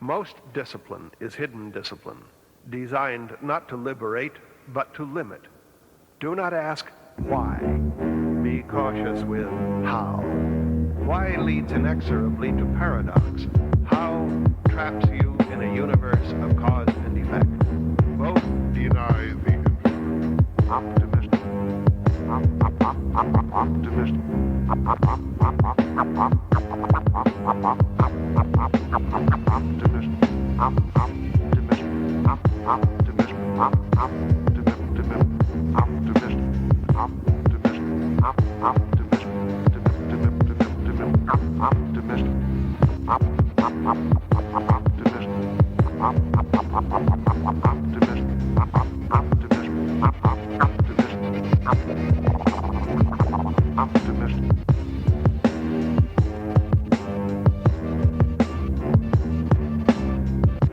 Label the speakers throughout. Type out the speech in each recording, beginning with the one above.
Speaker 1: Most discipline is hidden discipline, designed not to liberate, but to limit. Do not ask why. Be cautious with how. Why leads inexorably to paradox. How traps you in a universe of cause and effect. Both deny the infinite. Optimistic. Optimistic.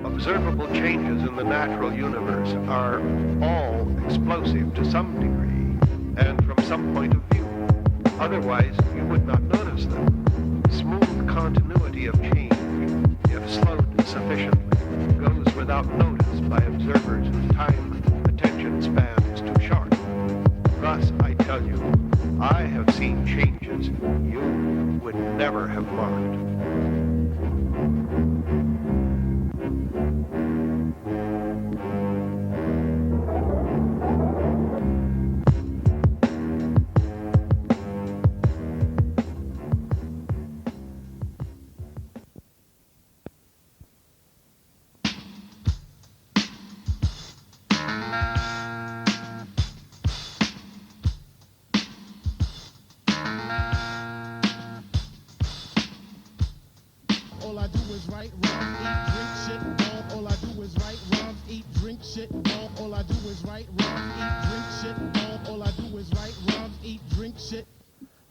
Speaker 1: Observable changes in the natural universe are all explosive to some degree and from some point of view. Otherwise, you would not notice them. Smooth continuity of change, if slowed sufficiently, goes without notice by observers whose time attention span is too short. Thus, I tell you, I have seen changes you would never have marked.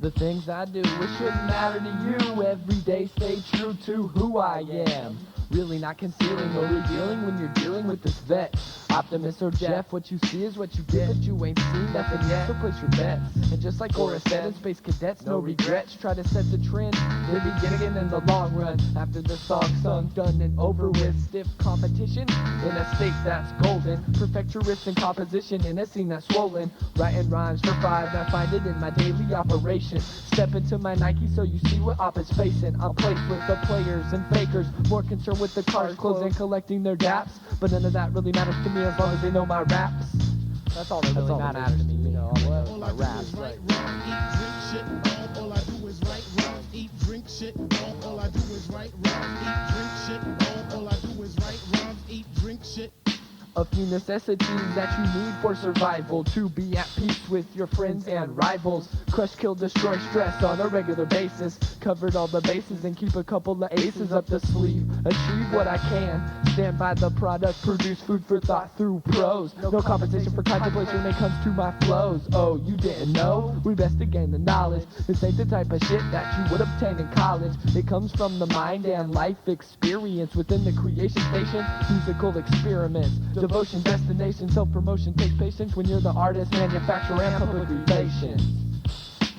Speaker 2: The things I do, it shouldn't matter to you. Every day stay true to who I am. Really not concealing or revealing when you're dealing with this vet. Optimus or Jeff, what you see is what you get, but you ain't seen nothing yet, so place your bets. And just like Cora said in Space Cadets, no regrets. Try to set the trend, then begin again in the long run. After the song's sung, done and over with. Stiff competition in a state that's golden. Perfect your wrist and composition in a scene that's swollen. Writing rhymes for 5, I find it in my daily operation. Step into my Nike so you see what Op is facing. I'm placed with the players and fakers, more concerned with the cars, clothes, and collecting their daps. But none of that really matters to me as long as they know my raps. That's all that really matters to me, you know, all my raps.
Speaker 3: Right, wrong, eat, drink, shit, all I do is right, wrong, eat, drink, shit, all I do is right, wrong, eat, drink, shit, all I do is right, wrong, eat, drink, shit.
Speaker 2: A few necessities that you need for survival. To be at peace with your friends and rivals. Crush, kill, destroy, stress on a regular basis. Covered all the bases and keep a couple of aces up the sleeve. Achieve what I can. Stand by the product. Produce food for thought through prose. No compensation for contemplation when it comes to my flows. Oh, you didn't know? We best to gain the knowledge. This ain't the type of shit that you would obtain in college. It comes from the mind and life experience within the creation station. Musical experiments. Devotion, destination, self-promotion takes patience when you're the artist, manufacturer, and public relations.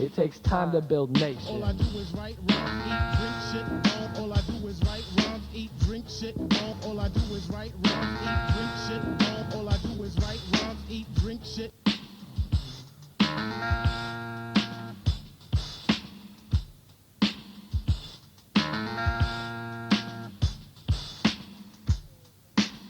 Speaker 2: It takes time to build nations.
Speaker 3: All I do is write, rhyme, eat, drink, shit. All I do is write, rhyme, eat, drink, shit. All I do is write, rhyme, eat, drink, shit. All I do is write, rhyme, eat, drink, shit.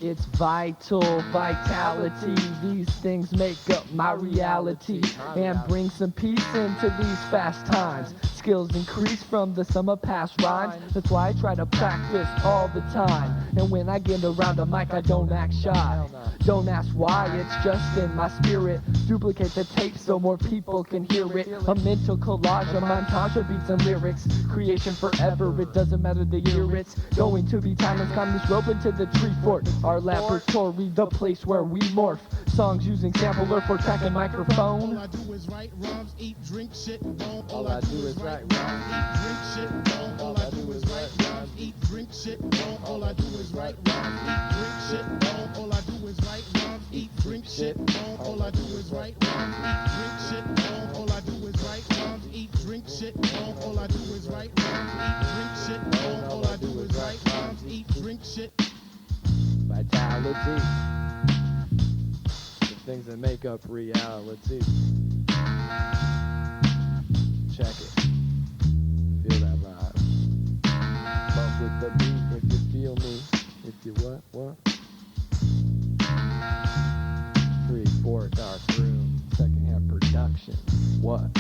Speaker 2: It's vital, vitality. These things make up my reality and bring some peace into these fast times. Skills increase from the sum of past rhymes. That's why I try to practice all the time. And when I get around a mic, I don't act shy. Don't ask why, it's just in my spirit. Duplicate the tape so more people can hear it. A mental collage, a montage of beats and lyrics. Creation forever, it doesn't matter the year. It's going to be timeless. Climb this rope into the tree fort. Our laboratory, the place where we morph. Songs using sampler for track and microphone.
Speaker 3: All I do is write rhymes, eat, drink, shit. All I do is write rhymes, eat, drink, shit. All I do is write rhymes, eat, drink, shit. All I do is write rhymes, eat, drink, shit. All I do is write rhymes, eat, drink, shit. All I do is write rhymes, eat, drink, shit. All I do is write rhymes, eat, drink, shit. All I do is write rhymes, eat, drink, shit. All I do is write rhymes, eat, drink, shit. shit.
Speaker 2: Vitality. The things that make up reality. Check it. Feel that vibe. Bump with the beat if you feel me. If you what? 3/4 dark room. Secondhand production. What?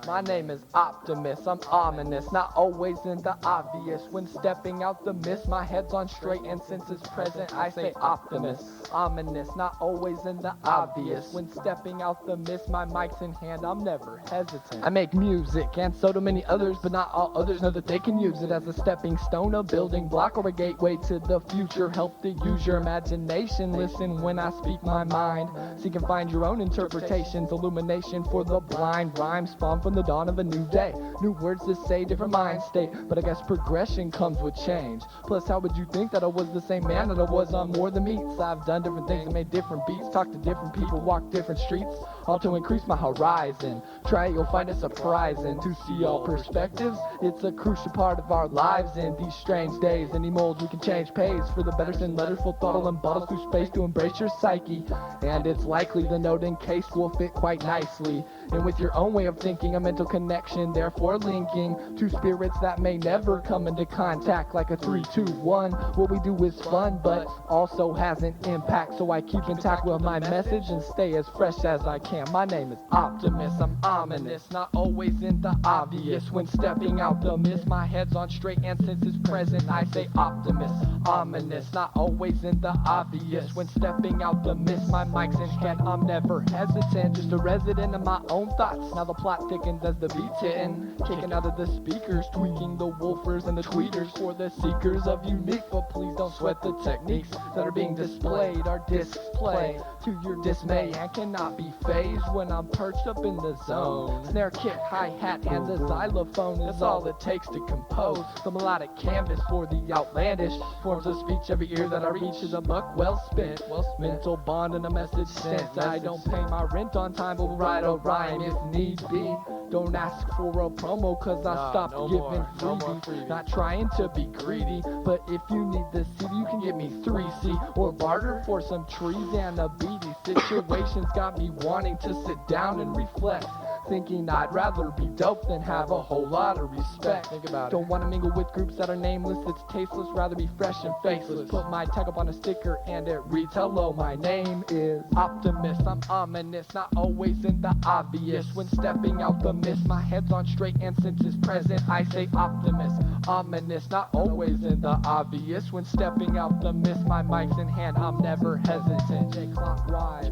Speaker 2: My name is Optimus, I'm ominous, not always in the obvious. When stepping out the mist, my head's on straight and senses present, I say Optimus. Ominous, not always in the obvious. When stepping out the mist, my mic's in hand, I'm never hesitant. I make music, and so do many others, but not all others know that they can use it as a stepping stone, a building block, or a gateway to the future. Help to use your imagination, listen when I speak my mind. Seek and find your own interpretations, illumination for the blind. Rhymes spawn from the dawn of a new day. New words to say, different mind state, but I guess progression comes with change. Plus, how would you think that I was the same man that I was on More Than Meats? I've done different things and made different beats, talked to different people, walked different streets, all to increase my horizon. Try it, you'll find it surprising to see all perspectives. It's a crucial part of our lives in these strange days. Any molds we can change pays for the better, send letters full throttle and bottles through space to embrace your psyche. And it's likely the note encased will fit quite nicely. And with your own way of thinking, a mental connection, therefore linking two spirits that may never come into contact, like a 3, 2, 1. What we do is fun, but also has an impact, so I keep intact with my message and stay as fresh as I can. My name is Optimus, I'm ominous, not always in the obvious. When stepping out the mist, my head's on straight and senses present, I say Optimus. Ominous, not always in the obvious. When stepping out the mist, my mic's in hand, I'm never hesitant, just a resident of my own thoughts. Now the plot thickens as the beat's hitting, kicking out of the speakers, tweaking the woofers and the tweeters for the seekers of unique. But please don't sweat the techniques that are being displayed, are display to your dismay and cannot be phased when I'm perched up in the zone. Snare kick, hi-hat, and the xylophone is all it takes to compose the melodic canvas for the outlandish forms of speech. Every ear that I reach is a buck well spent, mental bond and a message sent. I don't pay my rent on time, but will write a rhyme if need be. Don't ask for a promo, cause I stopped giving freebies. Not trying to be greedy, but if you need the CD, you can get me 3C or barter for some trees and a beady. Situations got me wanting to sit down and reflect. thinking I'd rather be dope than have a whole lot of respect. Think about it. Don't wanna mingle with groups that are nameless, it's tasteless, rather be fresh and faceless. Put my tag up on a sticker and it reads, hello, my name is Optimus. I'm ominous, not always in the obvious. When stepping out the mist, my head's on straight and senses present, I say Optimus. Ominous, not always in the obvious. When stepping out the mist, my mic's in hand, I'm never hesitant. J clockwise.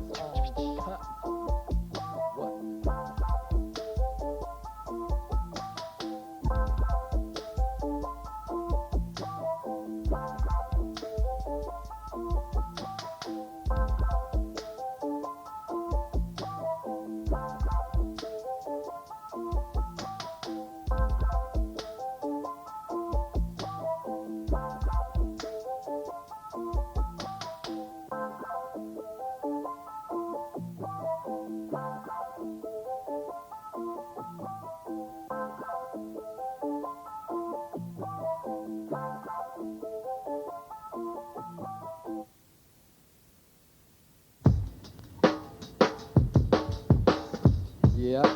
Speaker 2: Yep.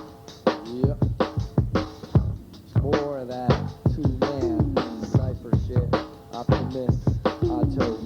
Speaker 2: More of that two-man cypher shit. Optimus, auto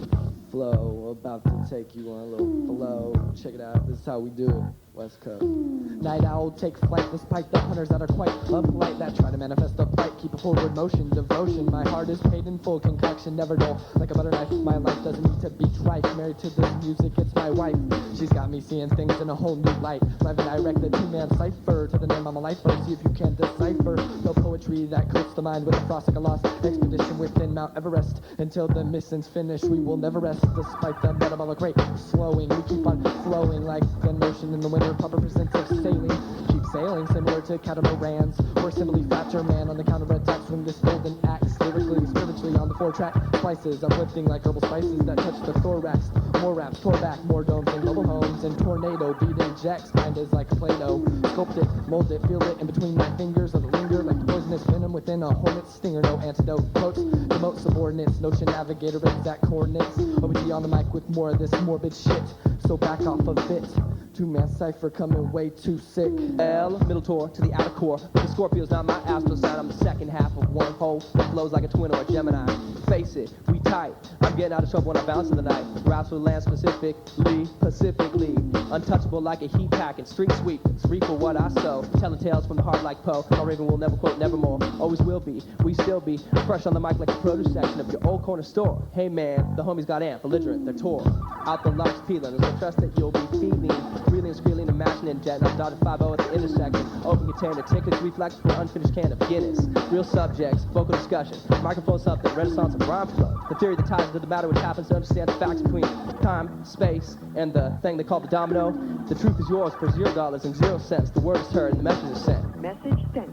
Speaker 2: flow. About to take you on a little flow. Check it out. This is how we do it. West Coast. Night owl take flight despite the hunters that are quite unpolite, that try to manifest the plight. Keep a forward motion, devotion. My heart is paid in full, concoction never dull. Like a butter knife, my life doesn't need to be trite. Married to this music, it's my wife. She's got me seeing things in a whole new light. Live and direct the two-man cipher to the name I'm a lifer. See if you can decipher the poetry that coats the mind with a frost like a lost expedition within Mount Everest. Until the mission's finished, we will never rest. Despite the metabolic rate slowing, we keep on flowing like an ocean in the winter. Proper percent of sailing, keep sailing similar to catamarans. We're simply fatter man on the counter attack. Swing this golden axe lyrically, spiritually on the 4-track slices, uplifting like herbal spices that touch the thorax. More raps, tore back, more domes and mobile homes and tornado beat injects. Mind is like Play-Doh, sculpt it, mold it, feel it in between my fingers. Let it linger like poisonous venom within a hornet's stinger. No antidote, quotes, demote subordinates, notion navigator, exact coordinates. OBG on the mic with more of this morbid shit, so back off a bit. Two-man cipher coming way too sick. L, middle tour to the outer core. The Scorpio's not my astro sign, I'm the second half of one whole that flows like a twin or a Gemini. Face it, we tight. I'm getting out of trouble when I bounce in the night. Raps with land pacifically. Untouchable like a heat pack and street sweep. Reap for what I sow. Telling tales from the heart like Poe. My Raven will never quote nevermore. Always will be, we still be. Fresh on the mic like the produce section of your old corner store. Hey man, the homies got amped, belligerent, they're tore. Out the lungs peeling, there's no trust that you'll be feeling. Reeling, squealing, imagining jet. I've dotted 5-0 at the intersection. Open container, tickets, reflex for an unfinished can of Guinness. Real subjects, vocal discussion. Microphone something, renaissance of rhyme flow. The theory that ties into the matter which happens to understand the facts between time, space, and the thing they call the domino. The truth is yours for $0 and 0 cents. The word is heard and the message is sent.
Speaker 4: Message sent.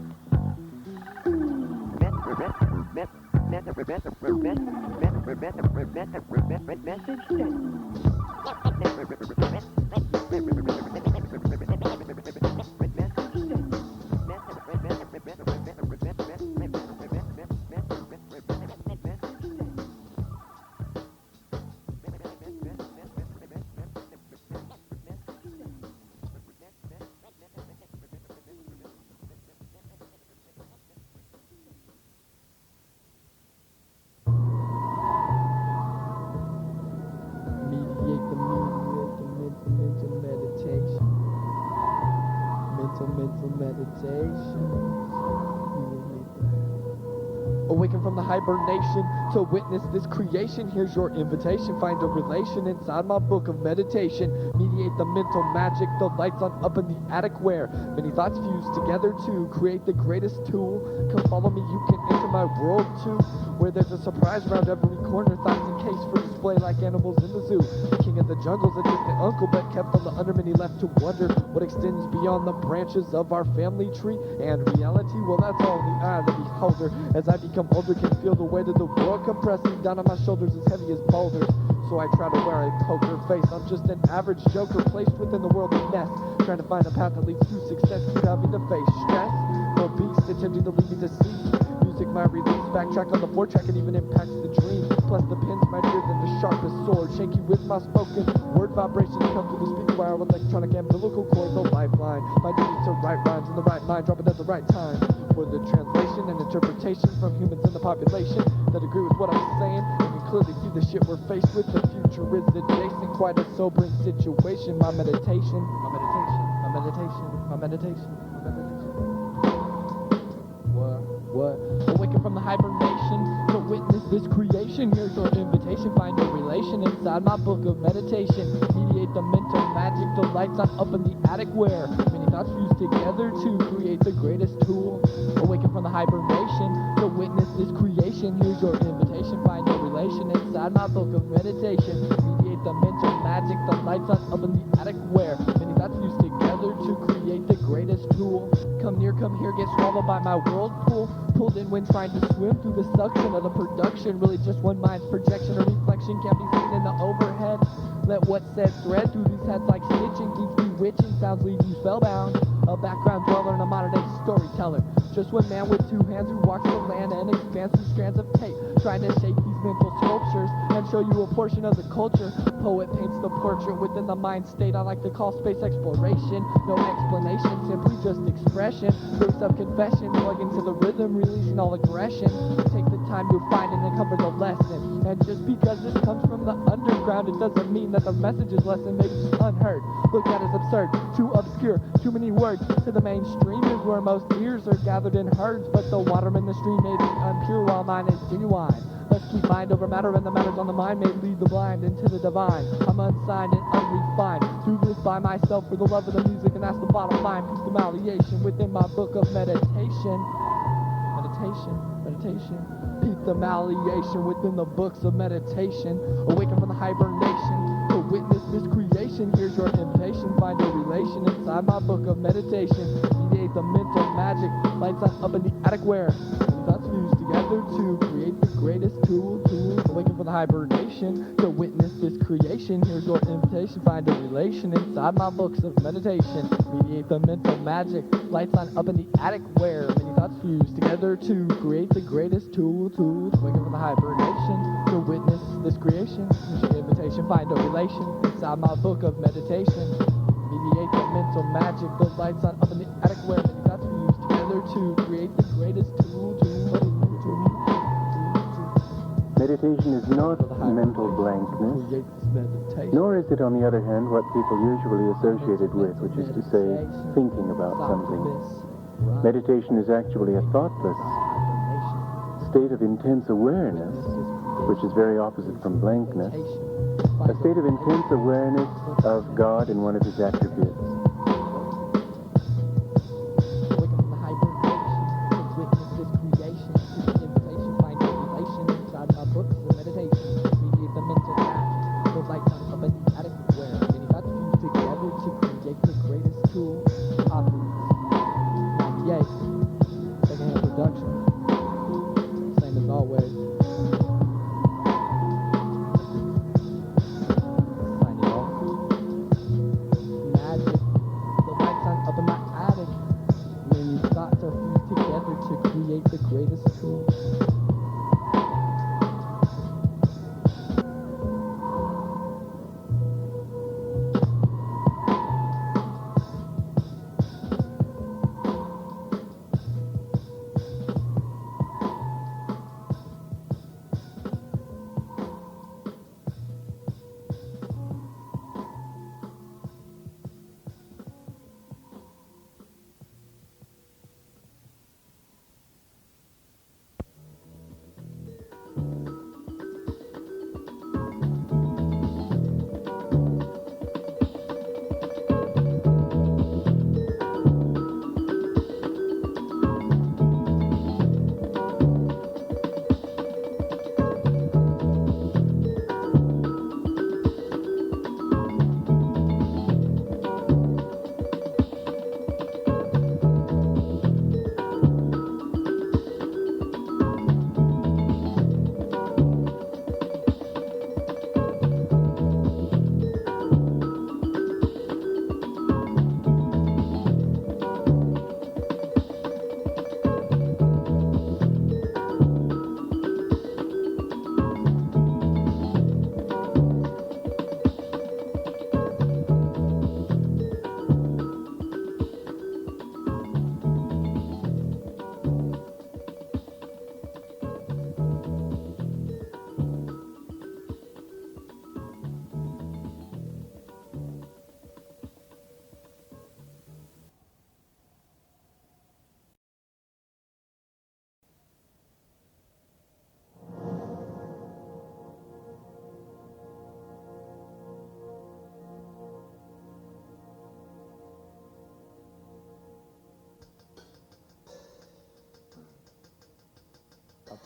Speaker 4: Message
Speaker 2: Awaken from the hibernation to witness this creation. Here's your invitation. Find a relation inside my book of meditation. Mediate the mental magic. The lights on up in the attic where many thoughts fuse together to create the greatest tool. Come follow me, you can enter my world too, where there's a surprise around every corner. Thoughts encased for display like animals in the zoo. The king of the jungle's a distant uncle, but kept on the undermany left to wonder what extends beyond the branches of our family tree. And reality, well, that's all in the eye of the beholder. As I become older, can feel the weight of the world compressing down on my shoulders as heavy as boulders. So I try to wear a poker face. I'm just an average joker placed within the world of mess, trying to find a path that leads to success. Keep having to face stress, no beast attempting to lead me to sea. Music my release, backtrack on the 4-track, it even impacts the dream. Plus the pen's mightier than the sharpest sword, shanky with my spoken word. Vibrations come through the speaker wire with electronic umbilical cord, the lifeline. My duty to write rhymes in the right mind, drop it at the right time. For the translation and interpretation from humans in the population that agree with what I'm saying, and can clearly see the shit we're faced with. The future is adjacent, quite a sobering situation. My meditation, my meditation, my meditation, my meditation, my meditation. What? Awaken from the hibernation to witness this creation. Here's your invitation. Find a relation inside my book of meditation. Mediate the mental magic. The lights on up in the attic where many thoughts fuse together to create the greatest tool. Awaken from the hibernation to witness this creation. Here's your invitation. Find a relation inside my book of meditation. Mediate the mental magic. The lights on up in the attic where many thoughts fuse together to create the greatest tool. Come near, come here, get swallowed by my whirlpool. Pulled in when trying to swim through the suction of the production. Really just one mind's projection or reflection can't be seen in the overhead. Let what's said thread through these heads like stitching. Keeps bewitching, sounds leave you spellbound. A background dweller and a modern day storyteller. Just one man with two hands who walks the land and expands through strands of tape. Trying to shape these mental sculptures and show you a portion of the culture. Poet paints the portrait within the mind state I like to call space exploration. No explanation, simply just expression. Lyrics of confession, plug into the rhythm, releasing all aggression. Take the time to find and uncover the lesson. And just because this comes from the underground, it doesn't mean that the message is lesson, maybe just unheard. Look at it as absurd, too obscure, too many words. To the mainstream is where most ears are gathered in herds, but the water in the stream may be unpure while mine is genuine. Let's keep mind over matter, and the matters on the mind may lead the blind into the divine. I'm unsigned and unrefined. Do this by myself for the love of the music, and that's the bottom line. Peace the malleation within my book of meditation. Meditation, meditation. Peace the malleation within the books of meditation. Awaken from the hibernation to witness this creation. Here's your invitation. Find a relation inside my book of meditation. Mediate the mental magic. Lights on up in the attic where thoughts fuse together to create the greatest tool. Awaken from the hibernation to witness this creation. Here's your invitation. Find a relation inside my books of meditation. Mediate the mental magic. Lights on up in the attic where many thoughts fuse together to create the greatest tool. Awaken from the hibernation to witness this creation. Here's your invitation. Find a relation inside my book of meditation. Mediate the mental magic. The lights on up in the attic where many thoughts fuse together to create the greatest tool.
Speaker 4: Meditation is not mental blankness, nor is it, on the other hand, what people usually associate it with, which is to say, thinking about something. Meditation is actually a thoughtless state of intense awareness, which is very opposite from blankness, a state of intense awareness of God in one of his attributes.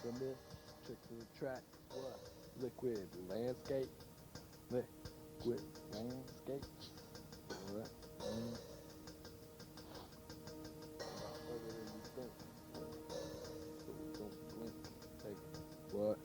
Speaker 2: The myth, tricks of the track, what? Liquid landscape, liquid landscape, what? Further than you think, so we don't blink, take what?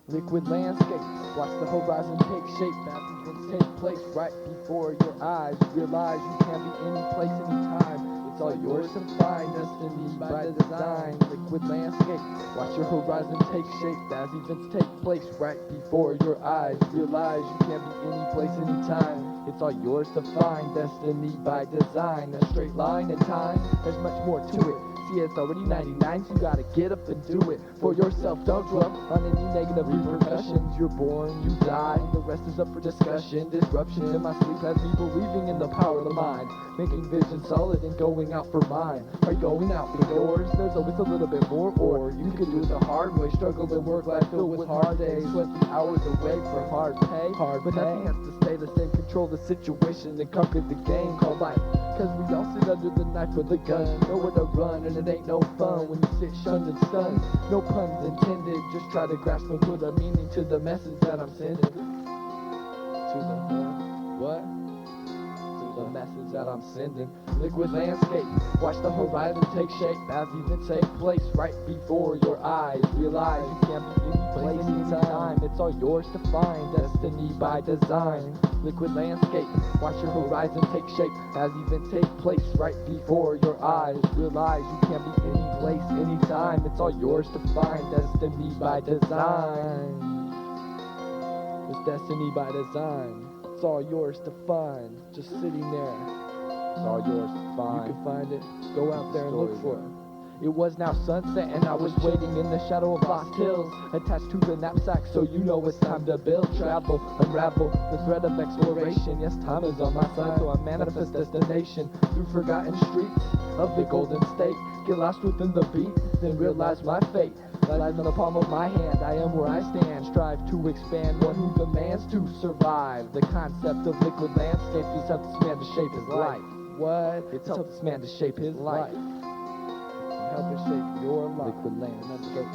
Speaker 2: Liquid landscape, watch the horizon take shape as events take place right before your eyes. Realize you can't be any place, anytime. It's all yours to find, destiny by design. Liquid landscape, watch your horizon take shape as events take place right before your eyes. Realize you can't be any place, anytime. It's all yours to find, destiny by design. A straight line in time, there's much more to it. See, it's already 99, so you gotta get up and do it for yourself. Don't dwell on any negative repercussions. You're born, you die, the rest is up for discussion. Disruption in my sleep has me believing in the power of the mind, making vision solid and going out for mine. Are you going out for yours? There's always a little bit more, or you can do it the hard way. Struggle and work life filled with hard days, sweat the hours away for hard pay. But nothing has to stay the same. Control the situation and conquer the game called life. Cause we all sit under the knife or the gun, nowhere to run, and it ain't no fun when you sit shunned and stunned. No puns intended, just try to grasp and put a meaning to the message that I'm sending. To the what? To the message that I'm sending. Liquid landscape, watch the horizon take shape as events take place right before your eyes. Realize you can't be any place, anytime. It's all yours to find, destiny by design. Liquid landscape, watch your horizon take shape as events take place right before your eyes. Realize you can't be any place, anytime. It's all yours to find, destiny by design. It's destiny by design. It's all yours to find, just sitting there. It's all yours to find. You can find it, go out there and look for it. It was now sunset and I was waiting in the shadow of lost hills, attached to the knapsack, so you know it's time to build, travel, unravel the thread of exploration. Yes, time is on my side, so I manifest destination through forgotten streets of the Golden State. Get lost within the beat, then realize my fate lies in the palm of my hand. I am where I stand, strive to expand, one who demands to survive. The concept of liquid landscape just helps this man to shape his life. What? It's helped this man to shape his life. Help it shape your life. Liquid landscape,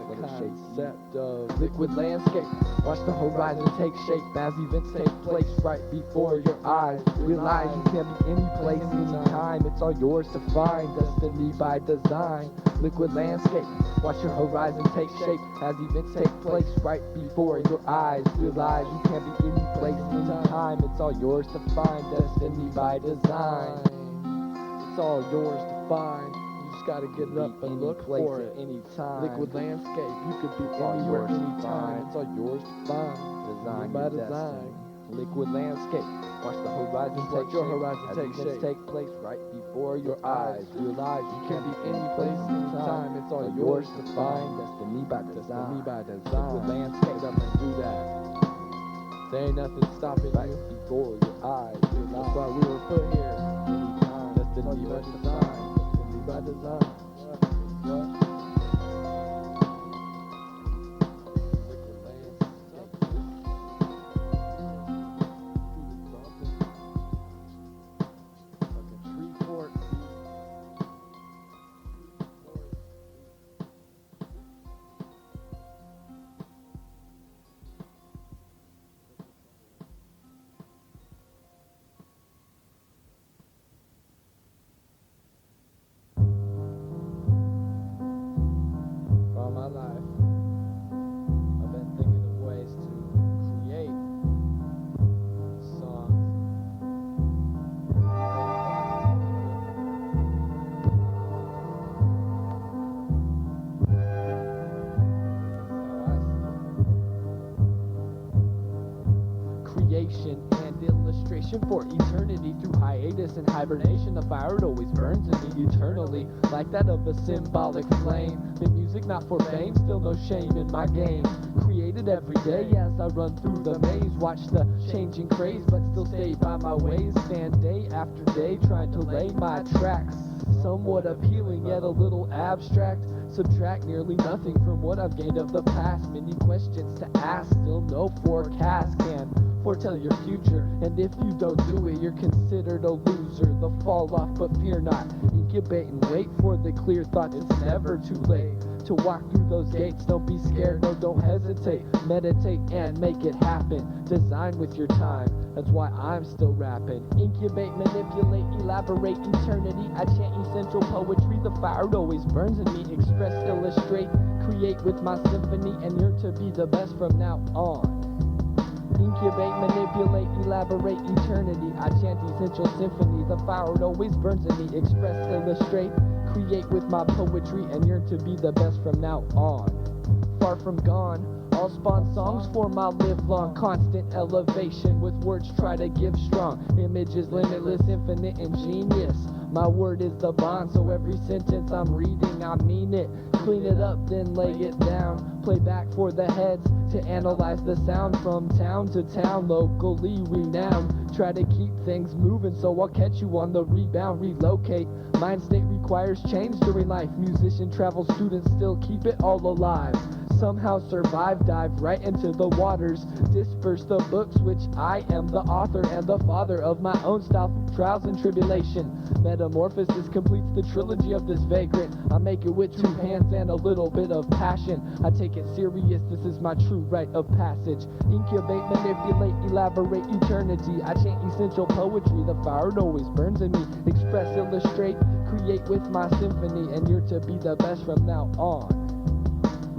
Speaker 2: the concept of liquid landscape. Watch the horizon take shape as events take place right before your eyes. Realize you can't be any place, anytime. It's all yours to find, destiny by design. Liquid landscape, watch your horizon take shape as events take place right before your eyes. Realize you can't be any place, anytime. It's all yours to find, destiny by design. It's all yours to find. Gotta get it up and look for it anytime. Liquid landscape, you could be anywhere, anytime. It's all yours to find, design by design. Liquid landscape, watch the horizon take shape, take place right before your eyes. Realize you can't be any place, anytime. It's all yours to find, destiny by design. Liquid landscape, get up and do that. There ain't nothing stopping you before your eyes. That's why we were put here. Anytime, destiny by design. By design. What? Liquid landscape. Fucking tree fort. My life, I've been thinking of ways to create songs. Creation and illustration for eternity through hiatus and hibernation. The fire it always burns in me eternally, like that of a symbolic flame. The music music, not for fame, still no shame in my game. Created every day as I run through the maze. Watch the changing craze, but still stay by my ways. Stand day after day, trying to lay my tracks. Somewhat appealing, yet a little abstract. Subtract nearly nothing from what I've gained of the past. Many questions to ask, still no forecast can foretell your future. And if you don't do it, you're considered a loser. The fall off, but fear not. Incubate and wait for the clear thought. It's never too late to walk through those gates. Don't be scared, no, don't hesitate. Meditate and make it happen. Design with your time, that's why I'm still rapping. Incubate, manipulate, elaborate eternity. I chant essential poetry, the fire always burns in me. Express, illustrate, create with my symphony, and you're to be the best from now on. Incubate, manipulate, elaborate eternity. I chant essential symphony, the fire always burns in me. Express, illustrate, create with my poetry, and yearn to be the best from now on. Far from gone, I'll spawn songs for my live-long constant elevation. With words try to give strong images, limitless, infinite, and genius. My word is the bond, so every sentence I'm reading, I mean it. Clean it up, then lay it down. Play back for the heads to analyze the sound. From town to town, locally renowned. Try to keep things moving, so I'll catch you on the rebound. Relocate, mind state requires change during life. Musician, travel, students still keep it all alive. Somehow survive, dive right into the waters. Disperse the books, which I am the author and the father of my own style through trials and tribulation. Metamorphosis completes the trilogy of this vagrant. I make it with 2 hands and a little bit of passion. I take it serious, this is my true rite of passage. Incubate, manipulate, elaborate eternity. I chant essential poetry, the fire always burns in me. Express, illustrate, create with my symphony, and you're to be the best from now on.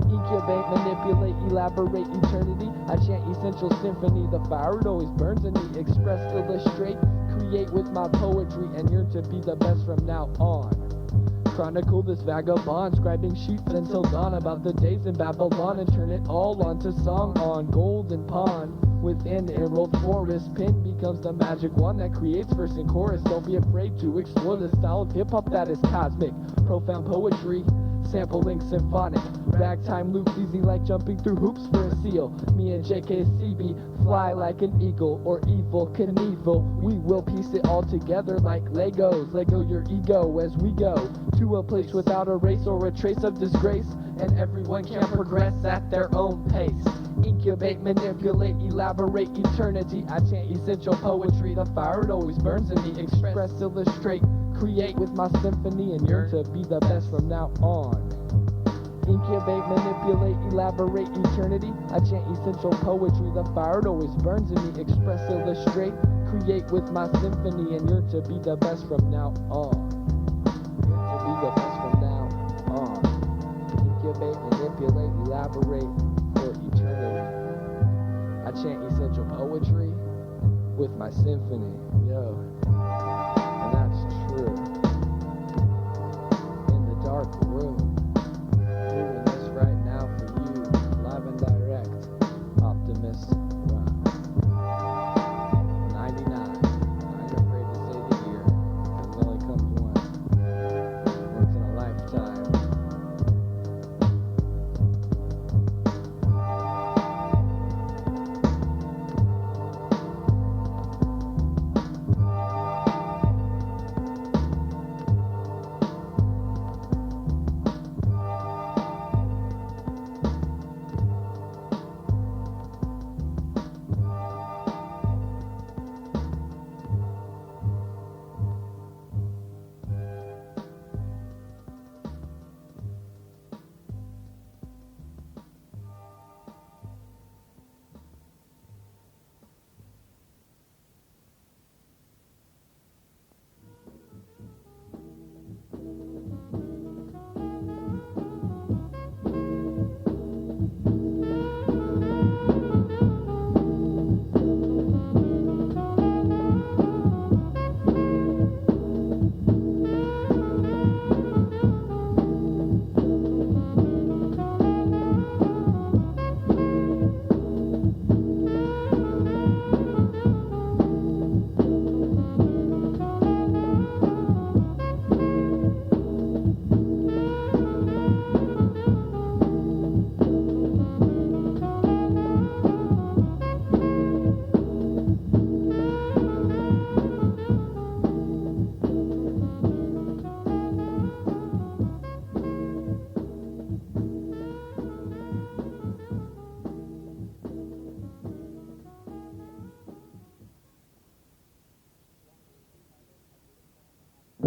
Speaker 2: Incubate, manipulate, elaborate eternity. I chant essential symphony, the fire always burns in me. Express, illustrate, create with my poetry, and yearn to be the best from now on. Chronicle this vagabond, scribing sheets until dawn about the days in Babylon, and turn it all onto song on golden pond. Within emerald forest, pen becomes the magic one that creates verse and chorus. Don't be afraid to explore the style of hip-hop that is cosmic. Profound poetry, sampling symphonic. Ragtime loops easy like jumping through hoops for a seal. Me and JKC be fly like an eagle, or evil Knievel. We will piece it all together like Legos. Lego your ego as we go to a place without a race or a trace of disgrace, and everyone can progress at their own pace. Incubate, manipulate, elaborate eternity. I chant essential poetry, the fire always burns in me. Express, illustrate, create with my symphony, and yearn to be the best from now on. Incubate, manipulate, elaborate eternity. I chant essential poetry, the fire always burns in me. Express, illustrate, create with my symphony, and yearn to be the best from now on. Yearn to be the best from now on. Incubate, manipulate, elaborate for eternity. I chant essential poetry with my symphony. Yo. And that's true. In the dark room, doing this right now for you, live and direct. Optimus Prime. 99. I ain't afraid to say the year, because it only comes once. Once in a lifetime.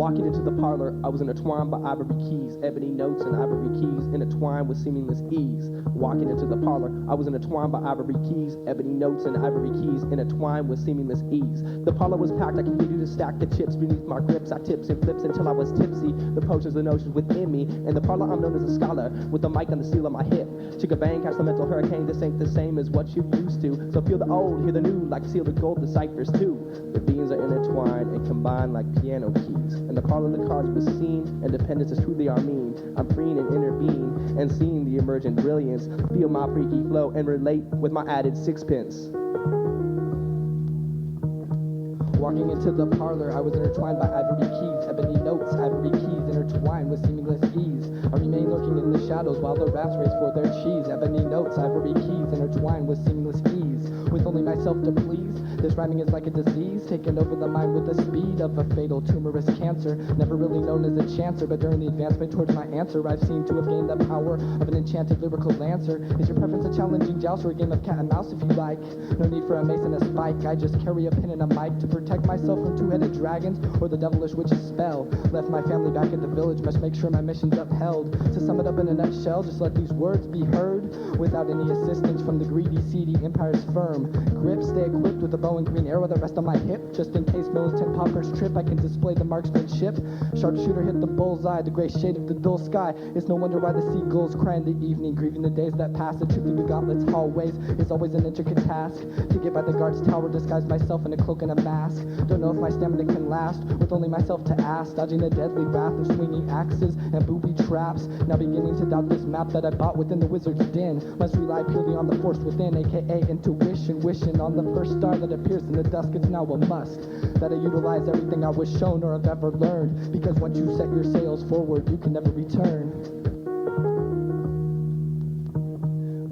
Speaker 5: Walking into the parlor, I was intertwined by ivory keys, ebony notes and ivory keys intertwined with seamless ease. Walking into the parlor, I was intertwined by ivory keys, ebony notes and ivory keys intertwined with seamless ease. The parlor was packed, I continued to stack the chips beneath my grips. I tips and flips until I was tipsy. The potions and notions within me. In the parlor, I'm known as a scholar with the mic on the seal of my hip. Chicka bang, catch the mental hurricane. This ain't the same as what you're used to. So feel the old, hear the new, like seal the gold, the ciphers too. The beans are intertwined and combined like piano keys. In the parlor, the cards was seen. Independence is truly our mean. I'm freeing and intervene and seeing the emergent brilliance. Feel my freaky flow and relate with my added sixpence.
Speaker 2: Walking into the parlor, I was intertwined by ivory keys, ebony notes, ivory keys intertwined with seamless ease. I remain lurking in the shadows while the rats race for their cheese. Ebony notes, ivory keys intertwined with seamless ease. With only myself to please, this rhyming is like a disease, taking over the mind with the speed of a fatal tumorous cancer. Never really known as a chancer, but during the advancement towards my answer, I've seemed to have gained the power of an enchanted lyrical lancer. Is your preference a challenging joust or a game of cat and mouse if you like? No need for a mace and a spike, I just carry a pin and a mic to protect myself from two-headed dragons or the devilish witch's spell. Left my family back at the village, must make sure my mission's upheld. To sum it up in a nutshell, just let these words be heard without any assistance from the greedy, seedy empire's firm grip. Stay equipped with a bow and green arrow that rest on my hip, just in case militant poppers trip. I can display the marksmanship. Sharpshooter hit the bullseye, the gray shade of the dull sky. It's no wonder why the seagulls cry in the evening, grieving the days that pass. The trip through the gauntlet's hallways is always an intricate task. To get by the guard's tower, disguise myself in a cloak and a mask. Don't know if my stamina can last, with only myself to ask. Dodging the deadly wrath of swinging axes and booby traps. Now beginning to doubt this map that I bought within the wizard's den. Must rely purely on the force within, aka intuition. Wishing on the first star that appears in the dusk, it's now a must that I utilize everything I was shown or have ever learned. Because once you set your sails forward, you can never return.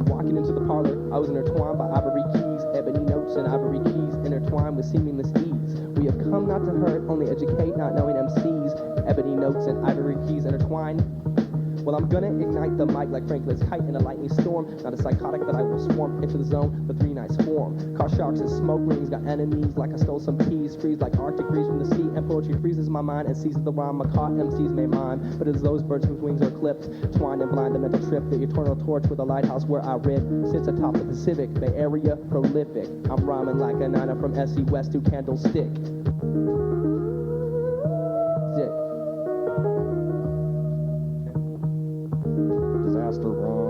Speaker 2: Walking into the parlor, I was intertwined by ivory keys, ebony notes and ivory keys intertwined with seamless ease. We have come not to hurt, only educate, not knowing MCs. Ebony notes and ivory keys intertwined. Well, I'm gonna ignite the mic like Franklin's kite in a lightning storm. Not a psychotic that I will swarm into the zone, the 3 nights form. Car sharks and smoke rings, got enemies like I stole some peas. Freeze like Arctic breeze from the sea, and poetry freezes my mind and seizes the rhyme. My caught MCs may mime, but it's those birds whose wings are clipped, twined and blind the mental trip. The eternal torch with a lighthouse where I read sits atop the Pacific Bay Area, prolific. I'm rhyming like a niner from SC West to Candlestick. Zick. Disaster wrong.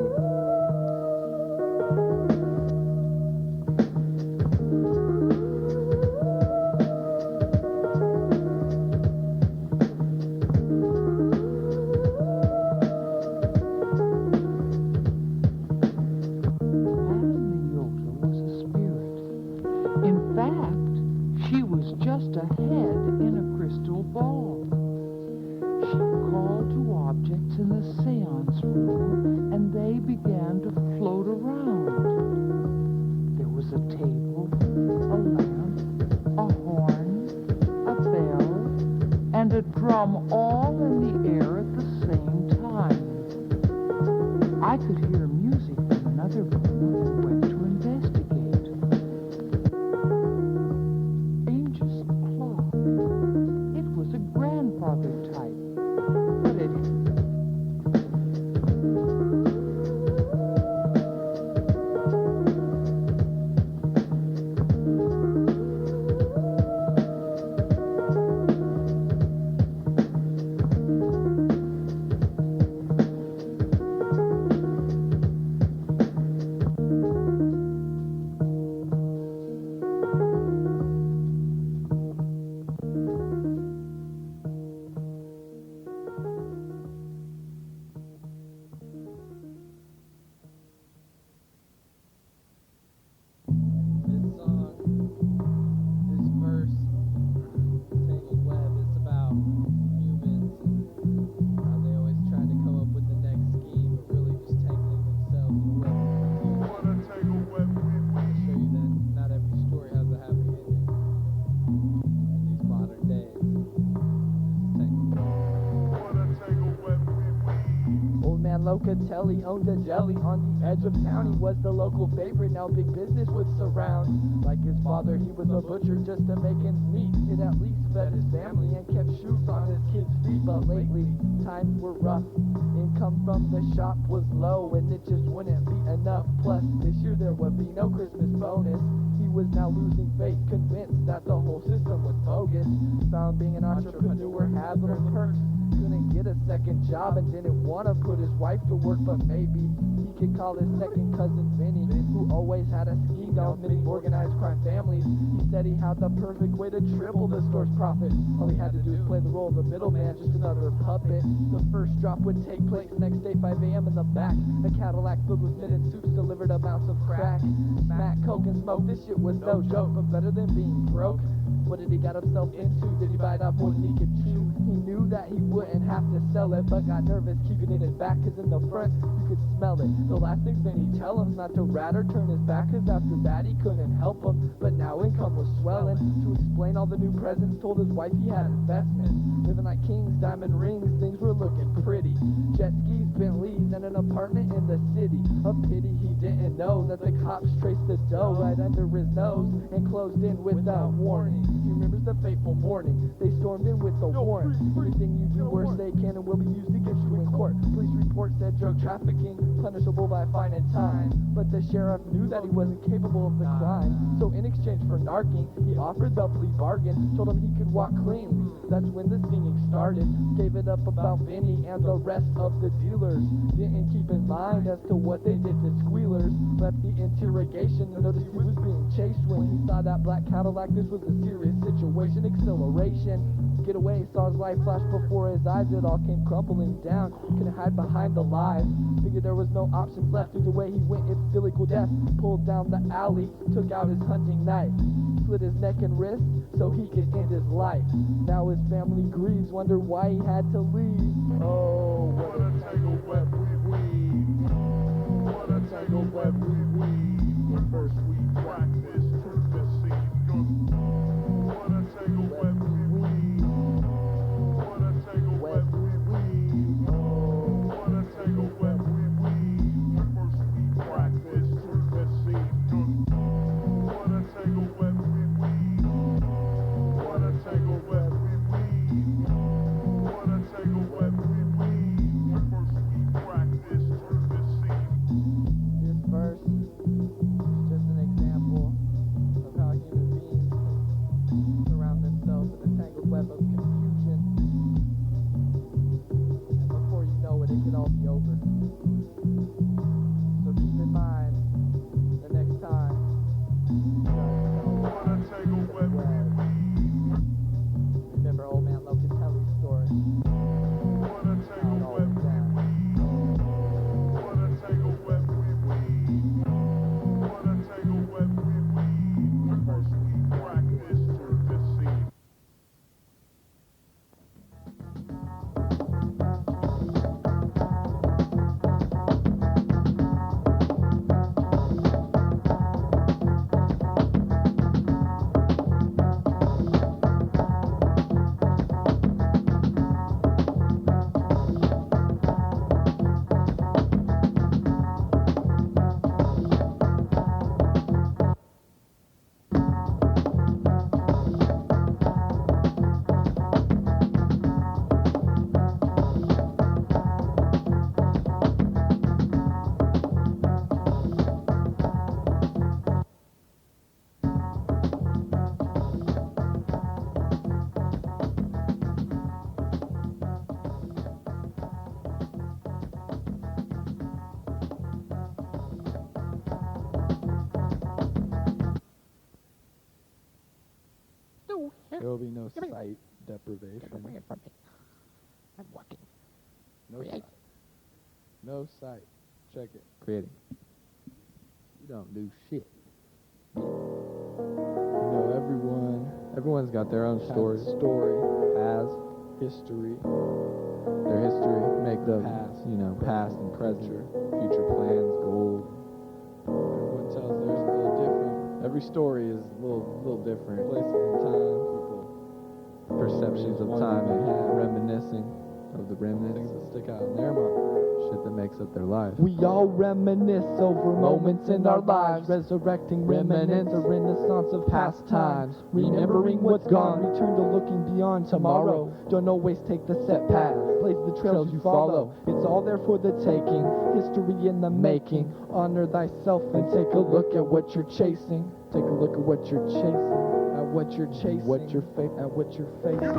Speaker 6: Was a spirit. In fact, she was just a head in a crystal ball. She called to objects in the seance room, and they began to float around. There was a table, a lamp, a horn, a bell, and a drum all in the air at the same time. I could hear music from another room and went to investigate. Strangest clock. It was a grandfather type, but it
Speaker 2: Locatelli owned a deli on the edge of town. He was the local favorite, now big business would surround. Like his father, he was a butcher just to make ends meet. It at least fed his family and kept shoes on his kids' feet. But lately, times were rough. Income from the shop was low, and it just wouldn't be enough. Plus, this year there would be no Christmas bonus. He was now losing faith, convinced that the whole system was bogus. Found being an entrepreneur had little perks. Couldn't get a second job and didn't want to put his wife to work, but maybe he could call his second cousin Vinny, who always had a scheme down many organized crime families. He said he had the perfect way to triple the store's profit. All he had to do is play the role of the middleman, just another puppet. The first drop would take place next day 5 a.m. in the back. A Cadillac filled with men in suits delivered amounts of crack. Smack, coke, and smoke, this shit was no joke, but better than being broke. What did he got himself into? Did he bite off more than he could chew? He knew that he wouldn't have to sell it, but got nervous keeping it in back, cause in the front you could smell it. The last thing Vinny tell him not to rat or turn his back, cause after that he couldn't help him. But now income was swelling. To explain all the new presents, told his wife he had investments. Living like kings, diamond rings, things were looking pretty. Jet skis, Bentleys, and an apartment in the city. A pity he didn't know that the cops traced the dough right under his nose and closed in without warning. He remembers the fateful morning. They stormed in with the warrant. Anything you do or say can and will be used against you in court. Police report said drug trafficking, punishable by fine and time. But the sheriff knew that he wasn't capable of the crime. So in exchange for narking, he offered the plea bargain. Told him he could walk cleanly. That's when the singing started. Gave it up about Vinny and the rest of the dealers. Didn't keep in mind as to what they did to squealers. Left the interrogation and noticed he was being chased. When he saw that black Cadillac, this was a serious situation. Acceleration. Get away, saw his life flash before his eyes. It all came crumbling down. Couldn't hide behind the lies. Figured there was no options left. Either way he went, it's still equal death. Pulled down the alley, took out his hunting knife. Slit his neck and wrist so he could end his life. Now his family grieves, wonder why he had to leave. Oh, what a tangled web we weave. What a tangled web we weave. When first we practice truth deceive. What a tangled web we weave. What a tangled web we weave. What a tangled web we weave. When first we practice truth deceive. What a tangled web we weave. What a tangled web we weave. What a tangled web we weave. When first we practice truth deceive. This verse is just an example of how human beings can surround themselves in a tangled web of confusion. And before you know it, it could all be over. So keep in mind, the next time you try to sell
Speaker 3: What a tangled web we weave.
Speaker 2: remember old man Locatelli's story.
Speaker 3: What a tangled web we weave. What a tangled web we weave. What a tangled web we weave. When first we practice truth deceive.
Speaker 7: There will be no sight deprivation.
Speaker 6: I'm working.
Speaker 7: No
Speaker 6: Create.
Speaker 7: sight. No sight. Check it.
Speaker 5: Creating. You don't do shit.
Speaker 7: You know,
Speaker 5: Everyone's got their own
Speaker 7: has
Speaker 5: story.
Speaker 7: a story,
Speaker 5: Has
Speaker 7: history,
Speaker 5: their history, make the
Speaker 7: Past.
Speaker 5: past and present, future plans, goals.
Speaker 7: everyone tells theirs a little different.
Speaker 5: Every story is a little different.
Speaker 7: Places and time, people,
Speaker 5: Perceptions of
Speaker 7: One
Speaker 5: time and
Speaker 7: have.
Speaker 5: reminiscing of the
Speaker 7: things
Speaker 5: remnants.
Speaker 7: that stick out in their mind.
Speaker 5: Shit
Speaker 7: shit that makes up their life.
Speaker 2: We all reminisce over moments in our lives, resurrecting remnants, a renaissance of past times. Remembering what's gone, return to looking beyond tomorrow. Don't always take the set path, blaze the trails you follow. It's all there for the taking, history in the making. Honor thyself and take a look at what you're chasing. Take a look at what you're chasing, at what you're chasing, what you're at what you're facing.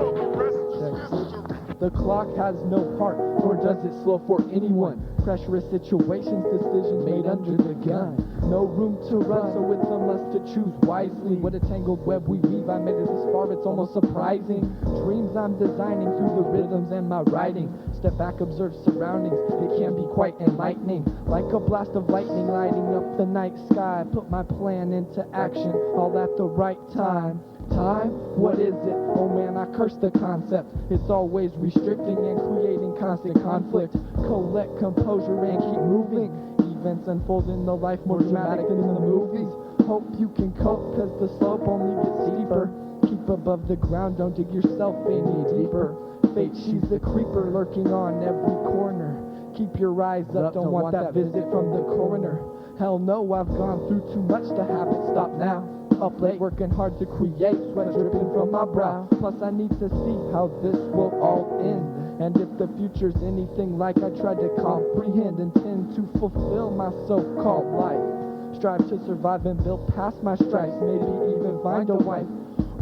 Speaker 2: The clock has no heart, nor does it slow for anyone. Pressurous situations, decisions made under the gun. No room to run, so it's a must to choose wisely. What a tangled web we weave, I made it this far, it's almost surprising. Dreams I'm designing through the rhythms and my writing. Step back, observe surroundings, it can be quite enlightening. Like a blast of lightning lighting up the night sky. Put my plan into action, all at the right time. Time? What is it? Oh man, I curse the concept. It's always restricting and creating constant conflict. Collect composure and keep moving. Events unfold in the life more dramatic than the movies. Hope you can cope, cause the slope only gets steeper. Keep above the ground, don't dig yourself any deeper. Fate, she's the creeper lurking on every corner. Keep your eyes up, don't want that visit from the coroner. Hell no, I've gone through too much to have it stop now. Up late working hard to create, sweat dripping from my brow. Plus I need to see how this will all end. And if the future's anything like I tried to comprehend, intend to fulfill my so-called life. Strive to survive and build past my stripes, maybe even find a wife.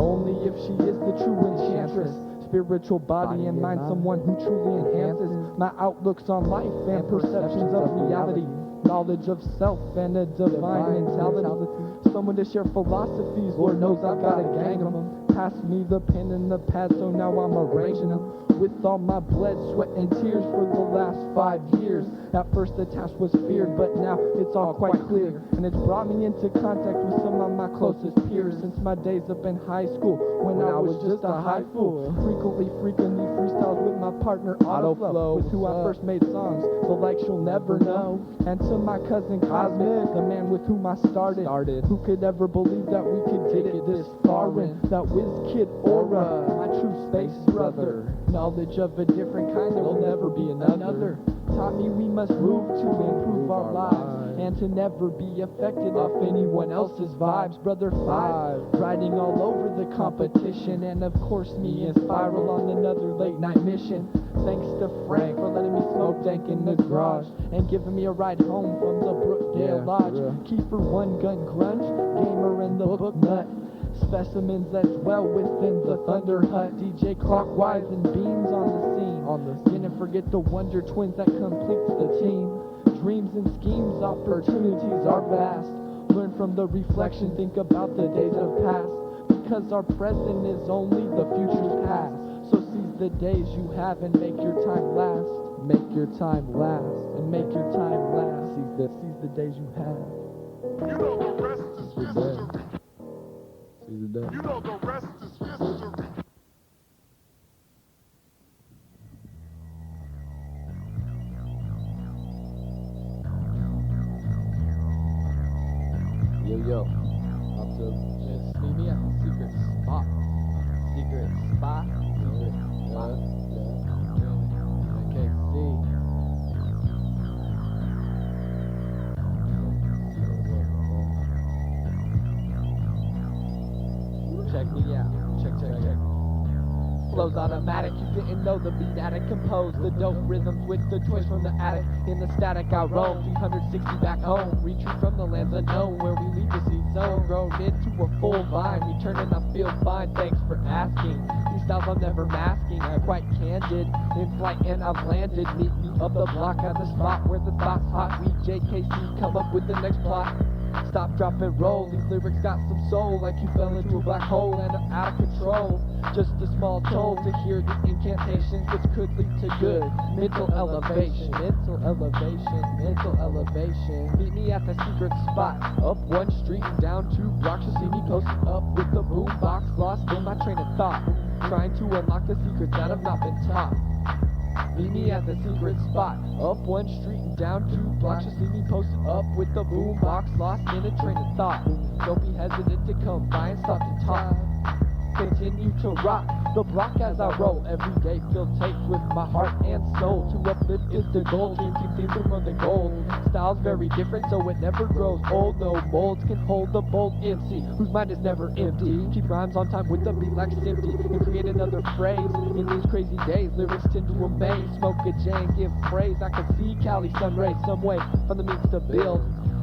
Speaker 2: Only if she is the true enchantress. Spiritual body and mind, someone who truly enhances my outlooks on life and perceptions of reality. Knowledge of self and a divine mentality. Someone to share philosophies, Lord knows I've got a gang of them. Pass me the pen and the pad, so now I'm arranging them. With all my blood, sweat, and tears for the last 5 years. At first the task was feared, but now it's all quite clear. And it's brought me into contact with some of my closest peers since my days up in high school, when I was just a high fool. Frequently freaking these freestyles with my partner Autoflow, with who I first made songs, the like you'll never know. And to my cousin Cosmic, the man with whom I started. Who could ever believe that we could get it this far in? That whiz kid aura, my true space brother. Knowledge of a different kind, there will never be another. Taught me we must move to improve our lives, and to never be affected off anyone else's vibes. Brother 5, riding all over the competition, and of course me and Spiral on another late night mission. Thanks to Frank for letting me smoke dank in the garage, and giving me a ride home from the Brookdale Lodge. Keeper One Gun Grunge, Gamer and the Book Nut. Specimens that's well within the Thunder Hut. DJ Clockwise and Beans on the scene. Didn't forget the Wonder Twins that completes the team. Dreams and schemes, opportunities are vast. Learn from the reflection, think about the days of past. Because our present is only the future's past. So seize the days you have and make your time last. Make your time last and make your time last. Seize the days you have.
Speaker 3: You know the rest is history.
Speaker 7: Seize the day.
Speaker 3: You know the rest is history.
Speaker 7: Yo.
Speaker 2: Just meet me at the secret spot. Secret spot. JKC. Check me out. Check. Flows automatic, you didn't know the beat addict composed. The dope rhythms with the toys from the attic. In the static I roam, 360 back home. Retreat from the lands unknown, where we leave the seed zone. Grown into a full vine, returning I feel fine, thanks for asking. These styles I'm never masking, I'm quite candid. In flight and I've landed, meet me up the block at the spot where the thought's hot. We JKC come up with the next plot. Stop, drop, and roll. These lyrics got some soul, like you fell into a black hole and are out of control. Just a small toll to hear the incantations, which could lead to good mental elevation. Meet me at the secret spot, up one street, down 2 blocks. You'll see me posted up with the boom box, lost in my train of thought, trying to unlock the secrets that have not been taught. Meet me at the secret spot, up one street and down 2 blocks. You'll see me posted up with the boom box, lost in a train of thought. Don't be hesitant to come by and stop to talk. continue to rock the block as I roll. Every day fill tapes with my heart and soul. To uplift is the goal, changing things from more than gold. Style's very different, so it never grows old. No molds can hold the bold MC, whose mind is never empty. Keep rhymes on time with the beat like Simpty, and create another phrase. In these crazy days, lyrics tend to amaze. Smoke a J and give praise. I can see Cali sun rays some way from the means to build.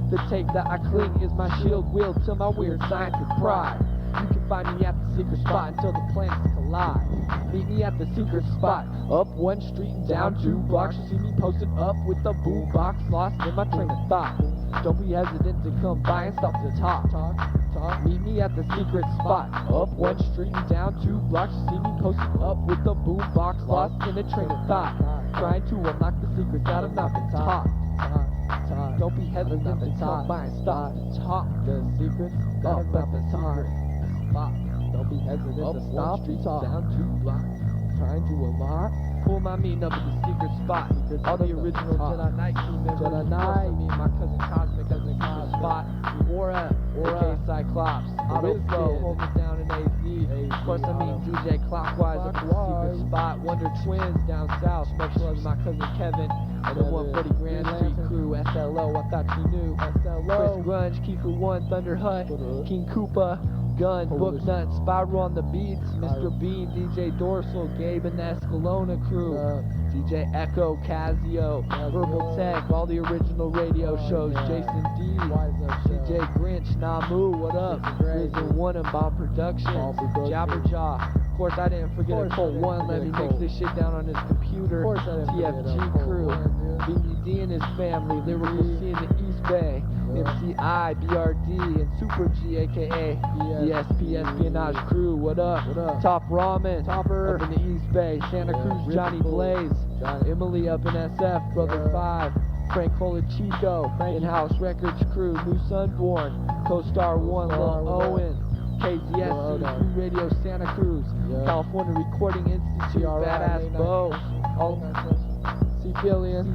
Speaker 2: The tape that I cling is my shield, wield to my weird science with pride. You can find me at the secret spot until the planets collide. Meet me at the secret spot, up one street and down 2 blocks. You see me posted up with the boom box, lost in my train of thought. Don't be hesitant to come by and stop to talk. Meet me at the secret spot, up one street and down 2 blocks. You see me posted up with the boom box, lost in a train of thought. Trying to unlock the secrets that have not been taught. Don't be hesitant to come by and stop to talk. The secrets that have not been taught. Don't be hesitant to stop and talk. Down 2 blocks, trying to unlock. Pull my mean up at the secret spot. All the original Jedi Knight crew members. Jedi Knight. Me and my cousin Cosmic at the secret spot. Aura, AK Cyclops. Auto Flow, hold me down in AZ. Of course I mean DJ Clockwise at the secret spot. Wonder Twins down south. Special as my cousin Kevin. And the 140 Grand Street crew. SLO, I thought you knew. Chris Grunge, Kiefer One, Thunder Hut, King Koopa. Gun, Book Nuts, Spiral on the beats, Mr. Bean, DJ Dorsal, Gabe and the Escalona crew, DJ Echo, Casio, Verbal Tech, all the original radio shows, Jason D, DJ Grinch, Namu, what up, Risen One and Bomb Productions, Jabberjaw. Of course, I didn't forget a Colt One. Let me mix this shit down on his computer. TFG crew, BBD and his family, Lyrical C in the East Bay, MCI, BRD, and Super G, aka ESP Espionage Crew. What up? Top Ramen, Topper up in the East Bay, Santa Cruz, Johnny Blaze, Emily up in SF, Brother 5, Frank Colachico, In-House Records Crew, New Sunborn, Co-Star 1, Lil Owen, KZSC, Free Radio Santa Cruz, California Recording Institute, Badass Bo, C-Billion,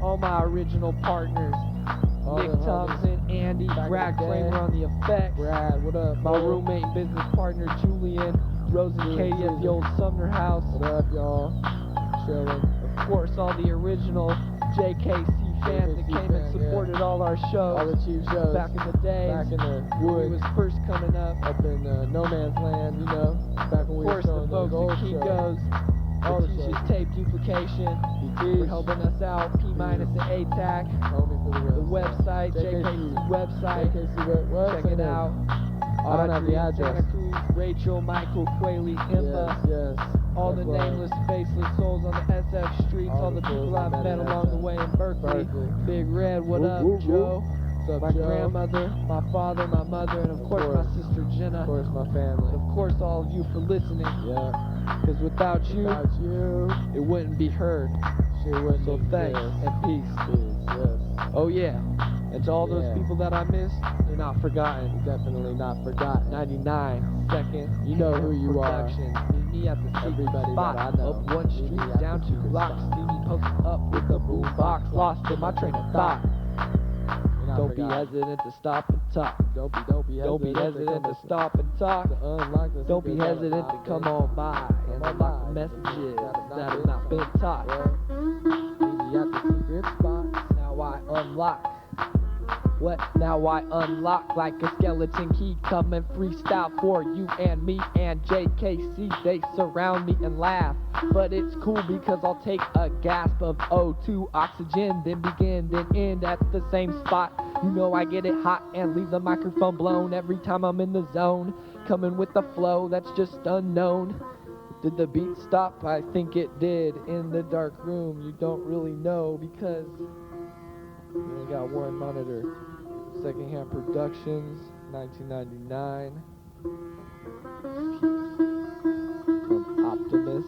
Speaker 2: all my original partners, Nick Thompson, Andy, Brad Kramer on the effects, what up? My roommate and business partner Julian, Rose and Katie at the old Sumner House. What up, y'all? Chillin'. Of course, all the original JKC fans that came and supported all our shows. All the cheap shows. Back in the day. Back in the wood. It was first coming up in No Man's Land, you know. Back when we were showing the folks at Kinko's. All the teachers tape duplication. For helping us out. P- and ATAC. The website, JKC website. Check it out.
Speaker 7: I don't have the address.
Speaker 2: Santa Cruz, Rachel, Michael, Quayle, Imba. All the nameless, faceless souls on the SF streets. All the people I've met along the way in Berkeley. Big Red, what up, Joe? My grandmother, my father, my mother, and of course my sister Jenna. Of course my family. And of course all of you for listening. Because without you, it wouldn't be heard. So thanks and peace. Oh yeah. And to all those people that I missed, you're not forgotten. You're definitely not forgotten. 99 second. You know who you are. Meet me at the secret spot. Up one street, down 2 blocks. See me posted up with the boom box. Lost in my train of thought. Don't be hesitant to stop and talk. Don't be hesitant to stop and talk. Don't be hesitant to come on by and unlock the messages that have not been taught. Meet me at the secret spot. Now I unlock. What? Now I unlock like a skeleton key, coming freestyle for you and me and JKC. They surround me and laugh, but it's cool because I'll take a gasp of O2 oxygen, then begin, then end at the same spot. You know I get it hot and leave the microphone blown every time I'm in the zone, coming with the flow that's just unknown. Did the beat stop? I think it did. In the dark room, you don't really know because you only got one monitor. Secondhand Productions, 1999. From Optimus.